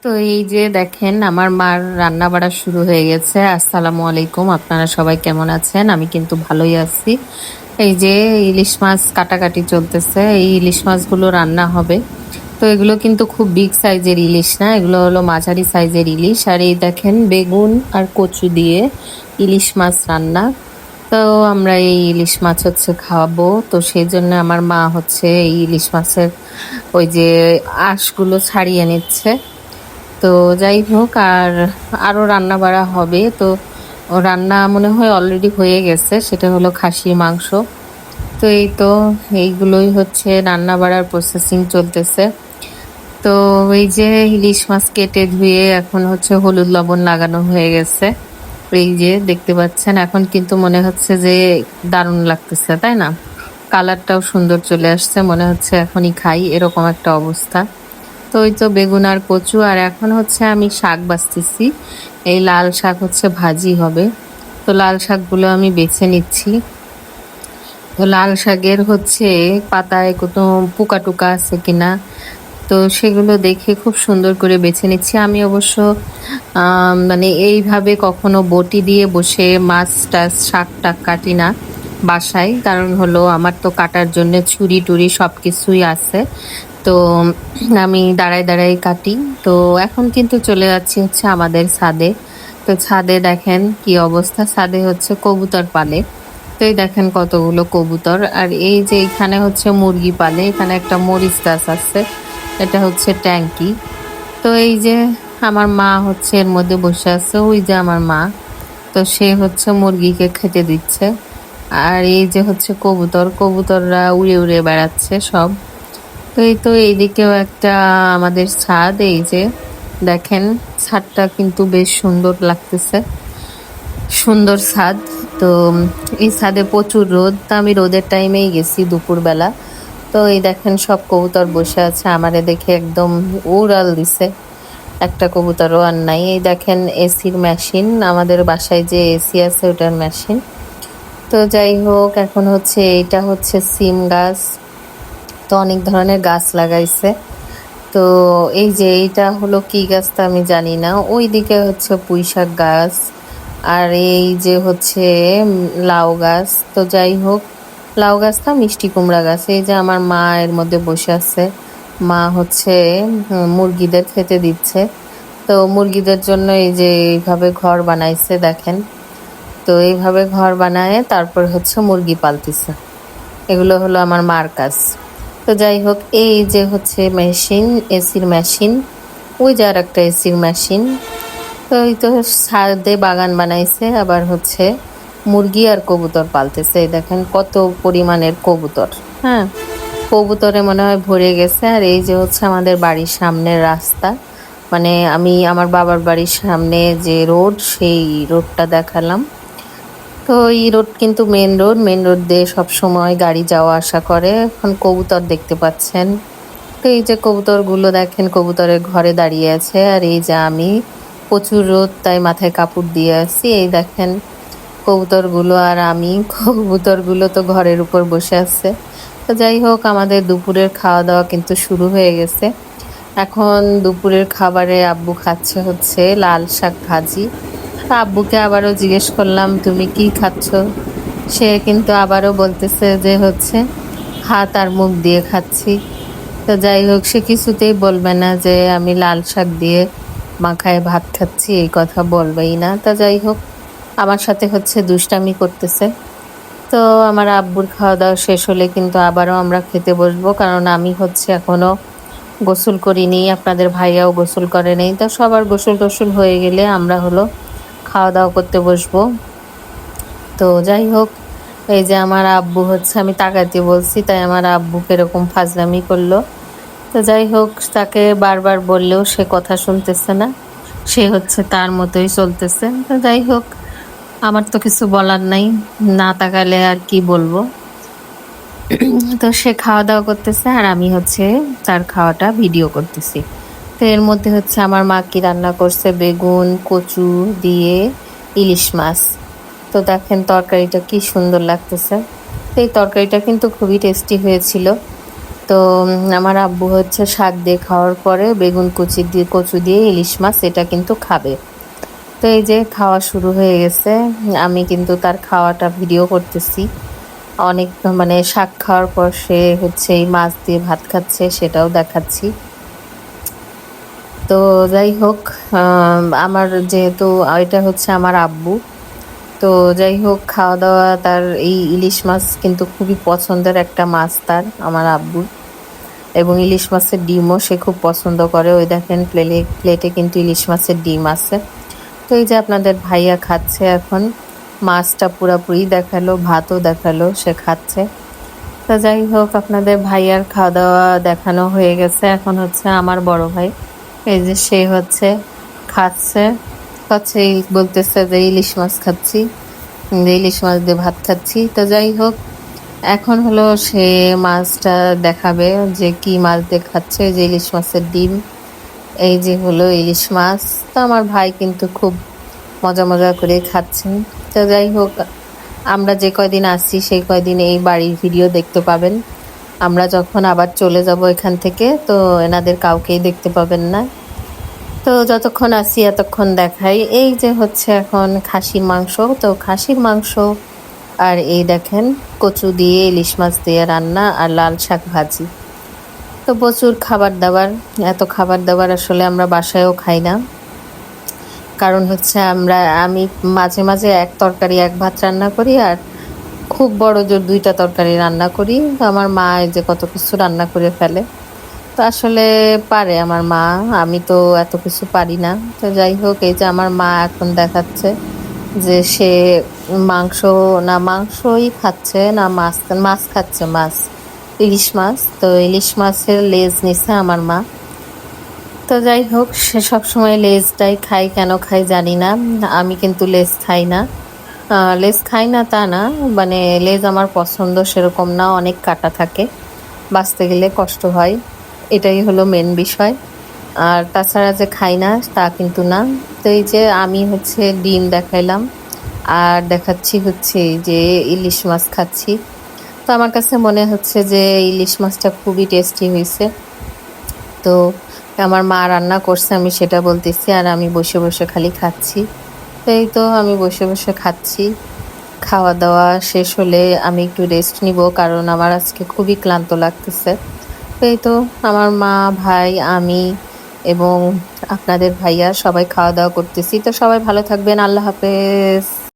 তো এই যে দেখেন আমার মার রান্না বাড়া শুরু হয়ে গেছে। আসসালামু আলাইকুম, আপনারা সবাই কেমন আছেন? আমি কিন্তু ভালোই আছি। এই যে ইলিশ মাছ কাটাকাটি চলতেছে, এই ইলিশ মাছগুলো রান্না হবে। তো এগুলো কিন্তু খুব বিগ সাইজের ইলিশ না, এগুলো হলো মাঝারি সাইজের ইলিশ। আর এই দেখেন বেগুন আর কচু দিয়ে ইলিশ মাছ রান্না। তো আমরা এই ইলিশ মাছ খাওয়াবো, তো সেই জন্য আমার মা এই ইলিশ মাছের ওই যে আঁশগুলো ছাড়িয়ে নিচ্ছে। তো যাই হোক, আর আরো রান্না বাড়া হবে। তো রান্না মনে হয় অলরেডি হয়ে গেছে, সেটা হলো খাসির মাংস। তো এই তো এইগুলোই রান্না বাড়ার প্রসেসিং চলতেছে। তো এই যে ইলিশ মাছ কেটে ধুয়ে এখন হলুদ লবণ লাগানো হয়ে গেছে। এই যে দেখতে পাচ্ছেন, এখন কিন্তু মনে হচ্ছে যে দারুণ লাগতেছে, তাই না? কালারটাও সুন্দর চলে আসছে, মনে হচ্ছে এখনই খাই এরকম একটা অবস্থা। তো ওই তো বেগুন আর কচু, আর এখন আমি শাক বাছতেছি। এই লাল শাক ভাজি হবে। তো লাল শাকগুলো আমি বেছে নিচ্ছি। তো লাল শাকের পাতায় কোনো পোকা টোকা আছে কিনা, তো সেগুলো দেখে খুব সুন্দর করে বেছে নিচ্ছি। আমি অবশ্য মানে এইভাবে কখনো বটি দিয়ে বসে মাছ টাছ শাক টাক কাটি না বাসায়, কারণ হলো আমার তো কাটার জন্য ছুরি টুরি সব কিছুই আছে। তো আমি দাঁড়ায় দাঁড়ায় কাটি। তো এখন কিন্তু চলে যাচ্ছি আমাদের ছাদে। তো ছাদে দেখেন কি অবস্থা, ছাদে কবুতর পালে। তো এই দেখেন কতগুলো কবুতর। আর এই যে এখানে মুরগি পালে, এখানে একটা মরিচ গাছ আছে, এটা ট্যাঙ্কি। তো এই যে আমার মা এর মধ্যে বসে আছে, ওই যে আমার মা। তো সে মুরগিকে খেতে দিচ্ছে। আর এই যে কবুতর, কবুতররা উড়ে উড়ে বেড়াচ্ছে সব। তো এই তো এইদিকেও একটা আমাদের ছাদ, এই যে দেখেন ছাদটা কিন্তু বেশ সুন্দর লাগতেছে, সুন্দর ছাদ। তো এই ছাদে প্রচুর রোদ, তো আমি রোদের টাইমেই গেছি দুপুরবেলা। তো এই দেখেন সব কবুতর বসে আছে, আমারে দেখে একদম উড়াল দিছে। একটা কবুতরও আর নাই। এই দেখেন এসির মেশিন, আমাদের বাসায় যে এসি আছে ওটার মেশিন। তো যাই হোক, এখন এটা সিম গাছ। তো অনেক ধরনের গাছ লাগাইছে। তো এই যে এইটা হলো কি গাছ তা আমি জানি না, ওইদিকে পুঁইশাক গাছ। আর এই যে লাউ গাছ। তো যাই হোক, লাউ গাছটা মিষ্টি কুমড়া গাছ। এই যে আমার মা এর মধ্যে বসে আছে, মা মুরগিদের খেতে দিচ্ছে। তো মুরগিদের জন্য এই যে এইভাবে ঘর বানাইছে দেখেন। তো এইভাবে ঘর বানায় তারপর মুরগি পালতিছে। এগুলো হলো আমার মার কাজ। তো যাই হোক, এই যে মেশিন, এসির মেশিন। ওই যে আর একটা এসির মেশিন। তো এই তো ছাদে বাগান বানাইছে, আবার মুরগি আর কবুতর পালতেছে। এই দেখেন কত পরিমাণের কবুতর। হ্যাঁ, কবুতরে মনে হয় ভরে গেছে। আর এই যে আমাদের বাড়ির সামনের রাস্তা, মানে আমি আমার বাবার বাড়ির সামনে যে রোড, সেই রোডটা দেখালাম। তো এই রোড কিন্তু মেন রোড, মেন রোড দিয়ে সবসময় গাড়ি যাওয়া আসা করে। এখন কবুতর দেখতে পাচ্ছেন। তো এই যে কবুতরগুলো দেখেন কবুতরের ঘরে দাঁড়িয়ে আছে। আর এই যে আমি, প্রচুর রোদ তাই মাথায় কাপড় দিয়ে আছি। এই দেখেন কবুতরগুলো আর আমি, কবুতরগুলো তো ঘরের উপর বসে আছে। তো যাই হোক, আমাদের দুপুরের খাওয়া দাওয়া কিন্তু শুরু হয়ে গেছে। এখন দুপুরের খাবারে আব্বু খাচ্ছে লাল শাক ভাজি। তো আব্বুকে আবারও জিজ্ঞেস করলাম তুমি কি খাচ্ছ? সে কিন্তু আবারও বলতেছে যে হাত আর মুখ দিয়ে খাচ্ছি। তো যাই হোক, সে কিছুতেই বলবে না যে আমি লাল শাক দিয়ে মাখায় ভাত খাচ্ছি, এই কথা বলবেই না। তা যাই হোক, আমার সাথে দুষ্টামি করতেছে। তো আমার আব্বুর খাওয়া দাওয়া শেষ হলে কিন্তু আবারও আমরা খেতে বসবো, কারণ আমি এখনো গোসল করিনি, আপনাদের ভাইয়াও গোসল করে নেই। তো সবার গোসল টোসল হয়ে গেলে আমরা খাওয়া দাওয়া করতে বসবো। তো যাই হোক, এই যে আমার আব্বু আমি তাকাতে বলছি, তাই আমার আব্বু কিরকম ফাজলামি করলো। তো যাই হোক, তাকে বারবার বললেও সে কথা শুনতেছে না, সে তার মতোই চলতেছে। তো যাই হোক, আমার তো কিছু বলার নাই, না তাকালে আর কি বলবো। তো সে খাওয়া দাওয়া করতেছে, আর আমি তার খাওয়াটা ভিডিও করতেছি। তো এর মধ্যে আমার মা কি রান্না করছে, বেগুন কচু দিয়ে ইলিশ মাছ। তো দেখেন তরকারিটা কি সুন্দর লাগতেছে। তো এই তরকারিটা কিন্তু খুবই টেস্টি হয়েছিল। তো তো আমার আব্বু হচ্ছে শাক দিয়ে খাওয়ার পরে বেগুন কচু দিয়ে ইলিশ মাছ এটা কিন্তু খাবে। তো এই যে খাওয়া শুরু হয়ে গেছে, আমি কিন্তু তার খাওয়াটা ভিডিও করতেছি। অনেক মানে শাক খাওয়ার পর সে হচ্ছে এই মাছ দিয়ে ভাত খাচ্ছে, সেটাও দেখাচ্ছি। তো যাই হোক, আমার যেহেতু এটা হচ্ছে আমার আব্বু, তো যাই হোক খাওয়া দাওয়া তার এই ইলিশ মাছ কিন্তু খুবই পছন্দের একটা মাছ তার, আমার আব্বুর। এবং ইলিশ মাছের ডিমও সে খুব পছন্দ করে। ওই দেখেন প্লেটে কিন্তু ইলিশ মাছের ডিম আছে। তো এই যে আপনাদের ভাইয়া খাচ্ছে এখন, মাছটা পুরাপুরি দেখালো, ভাতও দেখালো, সে খাচ্ছে। তো যাই হোক আপনাদের ভাইয়ার খাওয়া দাওয়া দেখানো হয়ে গেছে, এখন হচ্ছে আমার বড় ভাই, এই যে সে হচ্ছে খাচ্ছে খাচ্ছে বলতেছে যে ইলিশ মাছ খাচ্ছি, যে ইলিশ মাছ দিয়ে ভাত খাচ্ছি। তো যাই হোক এখন হলো সে মাছটা দেখাবে যে কি মাছ দিয়ে খাচ্ছে, যে ইলিশ মাছের ডিম, এই যে হলো ইলিশ মাছ। তো আমার ভাই কিন্তু খুব মজা মজা করে খাচ্ছেন। তো যাই হোক আমরা যে কয়দিন আসছি সেই কয়দিন এই বাড়ির ভিডিও দেখতে পাবেন। আমরা যখন আবার চলে যাব এখান থেকে, তো এনাদের কাউকেই দেখতে পাবেন না। তো যতক্ষণ আসি এতক্ষণ দেখাই। এই যে হচ্ছে এখন খাসির মাংস, তো খাসির মাংস আর এই দেখেন কচু দিয়ে ইলিশ মাছ দিয়ে রান্না আর লাল শাক ভাজি। তো প্রচুর খাবার দাবার, এত খাবার দাবার আসলে আমরা বাসায়ও খাই না। কারণ হচ্ছে আমি মাঝে মাঝে এক তরকারি এক ভাত রান্না করি, আর খুব বড় জোর দুইটা তরকারি রান্না করি। তো আমার মা এই যে কত কিছু রান্না করে ফেলে। তো আসলে পারে আমার মা, আমি তো এত কিছু পারি না। তো যাই হোক এই যে আমার মা এখন দেখাচ্ছে যে সে মাংস, না মাংসই খাচ্ছে না মাছ, মাছ খাচ্ছে, মাছ, ইলিশ মাছ। তো ইলিশ মাছের লেজ নিছে আমার মা। তো যাই হোক সে সবসময় লেজটাই খাই, কেন খাই জানি না। আমি কিন্তু লেজ খাই না। লেজ খাই না তা না, মানে লেজ আমার পছন্দ সেরকম না, অনেক কাটা থাকে, বাঁচতে গেলে কষ্ট হয়, এটাই হলো মেন বিষয়। আর তাছাড়া যে খাই না তা কিন্তু না। তো এই যে আমি হচ্ছে ডিম দেখাইলাম, আর দেখাচ্ছি হচ্ছে এই যে ইলিশ মাছ খাচ্ছি। তো আমার কাছে মনে হচ্ছে যে ইলিশ মাছটা খুবই টেস্টি হয়েছে। তো আমার মা রান্না করছে আমি সেটা বলতেছি, আর আমি বসে বসে খালি খাচ্ছি। তো এই তো আমি বসে বসে খাচ্ছি। খাওয়া দাওয়া শেষ হলে আমি একটু রেস্ট নিব, কারণ আমার আজকে খুবই ক্লান্ত লাগতেছে। তো এই তো আমার মা, ভাই, আমি এবং আপনাদের ভাইয়া সবাই খাওয়া দাওয়া করতেছি। তো সবাই ভালো থাকবেন, আল্লাহ হাফেজ।